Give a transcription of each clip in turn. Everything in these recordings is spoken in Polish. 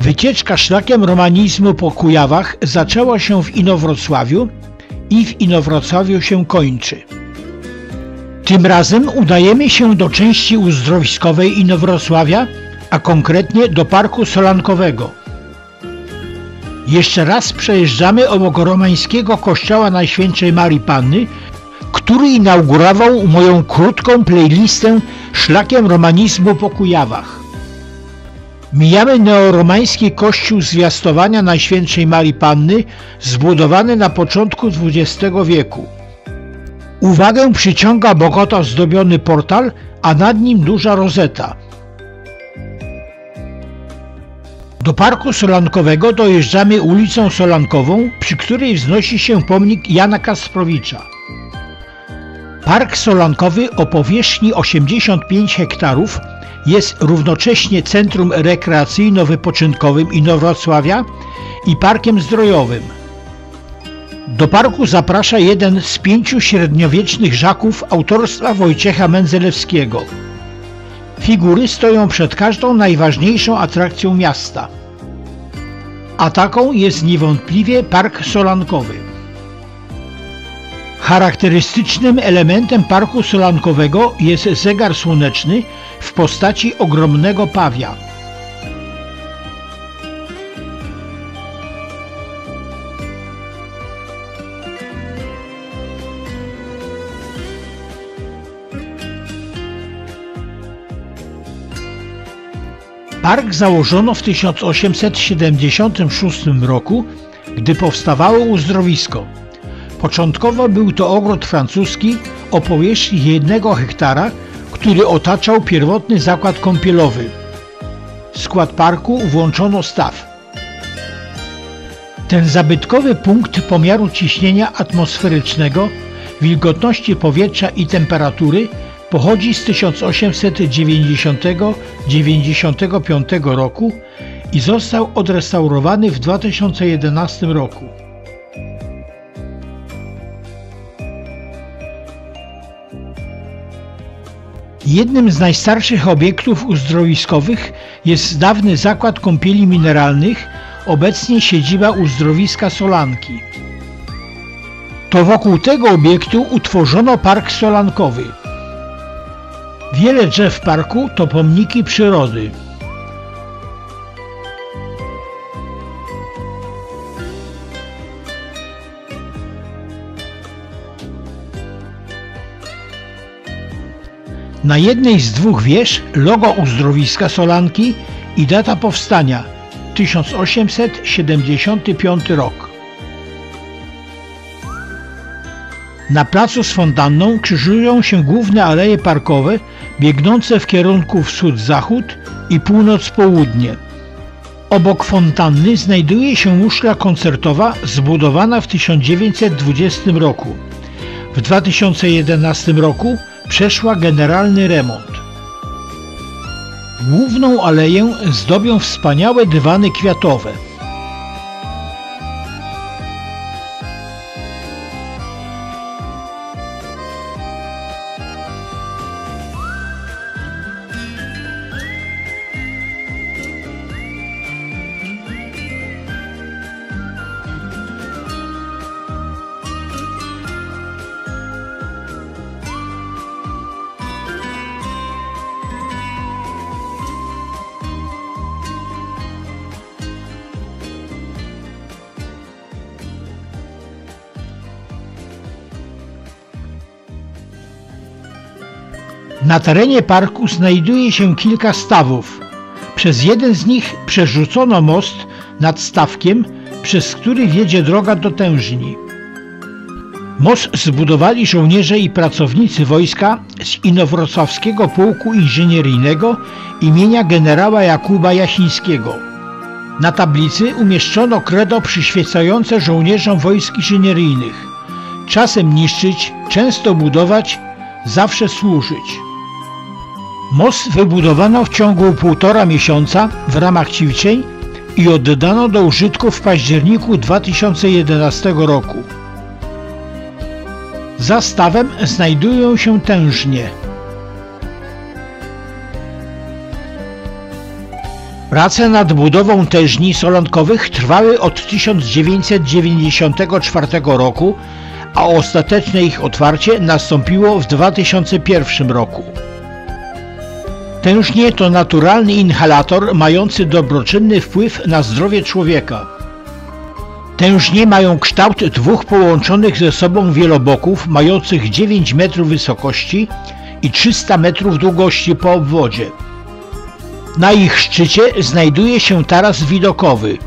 Wycieczka szlakiem romanizmu po Kujawach zaczęła się w Inowrocławiu i w Inowrocławiu się kończy. Tym razem udajemy się do części uzdrowiskowej Inowrocławia, a konkretnie do Parku Solankowego. Jeszcze raz przejeżdżamy obok romańskiego kościoła Najświętszej Marii Panny, który inaugurował moją krótką playlistę szlakiem romanizmu po Kujawach. Mijamy neoromański kościół Zwiastowania Najświętszej Marii Panny, zbudowany na początku XX wieku. Uwagę przyciąga bogato ozdobiony portal, a nad nim duża rozeta. Do Parku Solankowego dojeżdżamy ulicą Solankową, przy której wznosi się pomnik Jana Kasprowicza. Park Solankowy o powierzchni 85 hektarów jest równocześnie centrum rekreacyjno-wypoczynkowym Inowrocławia i parkiem zdrojowym. Do parku zaprasza jeden z 5 średniowiecznych żaków autorstwa Wojciecha Mędzelewskiego. Figury stoją przed każdą najważniejszą atrakcją miasta, a taką jest niewątpliwie Park Solankowy. Charakterystycznym elementem Parku Solankowego jest zegar słoneczny w postaci ogromnego pawia. Park założono w 1876 roku, gdy postawało uzdrowisko. Początkowo był to ogród francuski o powierzchni 1 hektara, który otaczał pierwotny zakład kąpielowy. W skład parku włączono staw. Ten zabytkowy punkt pomiaru ciśnienia atmosferycznego, wilgotności powietrza i temperatury pochodzi z 1890–95 roku i został odrestaurowany w 2011 roku. Jednym z najstarszych obiektów uzdrowiskowych jest dawny zakład kąpieli mineralnych, obecnie siedziba uzdrowiska Solanki. To wokół tego obiektu utworzono Park Solankowy. Wiele drzew w parku to pomniki przyrody. Na jednej z 2 wież logo uzdrowiska Solanki i data powstania 1875 rok. Na placu z fontanną krzyżują się główne aleje parkowe biegnące w kierunku wschód-zachód i północ-południe. Obok fontanny znajduje się muszla koncertowa zbudowana w 1920 roku. W 2011 roku przeszła generalny remont. Główną aleję zdobią wspaniałe dywany kwiatowe. Na terenie parku znajduje się kilka stawów. Przez jeden z nich przerzucono most nad stawkiem, przez który wiedzie droga do tężni. Most zbudowali żołnierze i pracownicy wojska z Inowrocławskiego Pułku Inżynieryjnego imienia generała Jakuba Jasińskiego. Na tablicy umieszczono credo przyświecające żołnierzom wojsk inżynieryjnych: czasem niszczyć, często budować, zawsze służyć. Most wybudowano w ciągu 1,5 miesiąca w ramach ćwiczeń i oddano do użytku w październiku 2011 roku. Za stawem znajdują się tężnie. Prace nad budową tężni solankowych trwały od 1994 roku, a ostateczne ich otwarcie nastąpiło w 2001 roku. Tężnie to naturalny inhalator mający dobroczynny wpływ na zdrowie człowieka. Tężnie mają kształt dwóch połączonych ze sobą wieloboków mających 9 metrów wysokości i 300 metrów długości po obwodzie. Na ich szczycie znajduje się taras widokowy.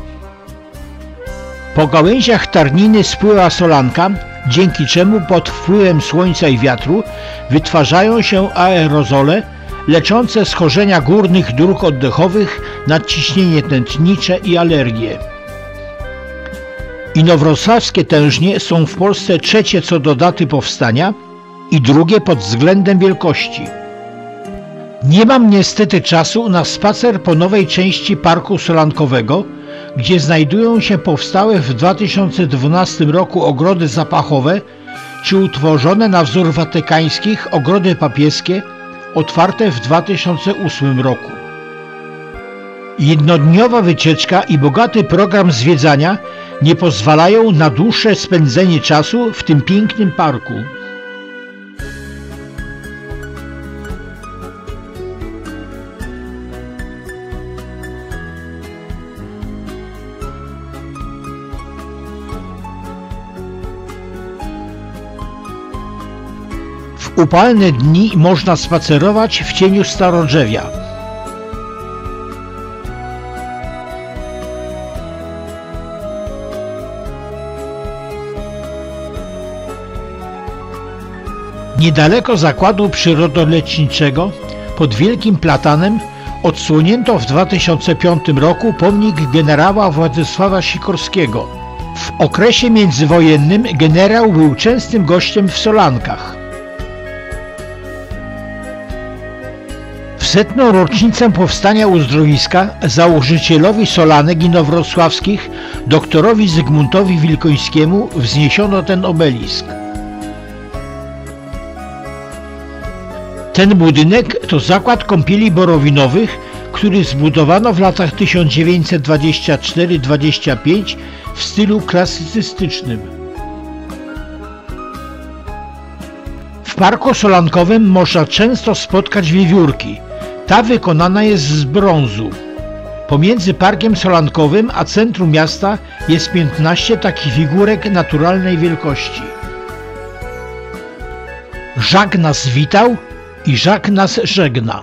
Po gałęziach tarniny spływa solanka, dzięki czemu pod wpływem słońca i wiatru wytwarzają się aerozole leczące schorzenia górnych dróg oddechowych, nadciśnienie tętnicze i alergie. Inowrocławskie tężnie są w Polsce trzecie co do daty powstania i drugie pod względem wielkości. Nie mam niestety czasu na spacer po nowej części Parku Solankowego, gdzie znajdują się powstałe w 2012 roku ogrody zapachowe czy utworzone na wzór watykańskich ogrody papieskie otwarte w 2008 roku. Jednodniowa wycieczka i bogaty program zwiedzania nie pozwalają na dłuższe spędzenie czasu w tym pięknym parku. W upalne dni można spacerować w cieniu starodrzewia. Niedaleko zakładu przyrodoleczniczego, pod Wielkim Platanem, odsłonięto w 2005 roku pomnik generała Władysława Sikorskiego. W okresie międzywojennym generał był częstym gościem w Solankach. W 100. rocznicę powstania uzdrowiska założycielowi Solanek inowrocławskich, doktorowi Zygmuntowi Wilkońskiemu, wzniesiono ten obelisk. Ten budynek to zakład kąpieli borowinowych, który zbudowano w latach 1924-25 w stylu klasycystycznym. W Parku Solankowym można często spotkać wiewiórki. Ta wykonana jest z brązu. Pomiędzy Parkiem Solankowym a centrum miasta jest 15 takich figurek naturalnej wielkości. Żak nas witał i żak nas żegna.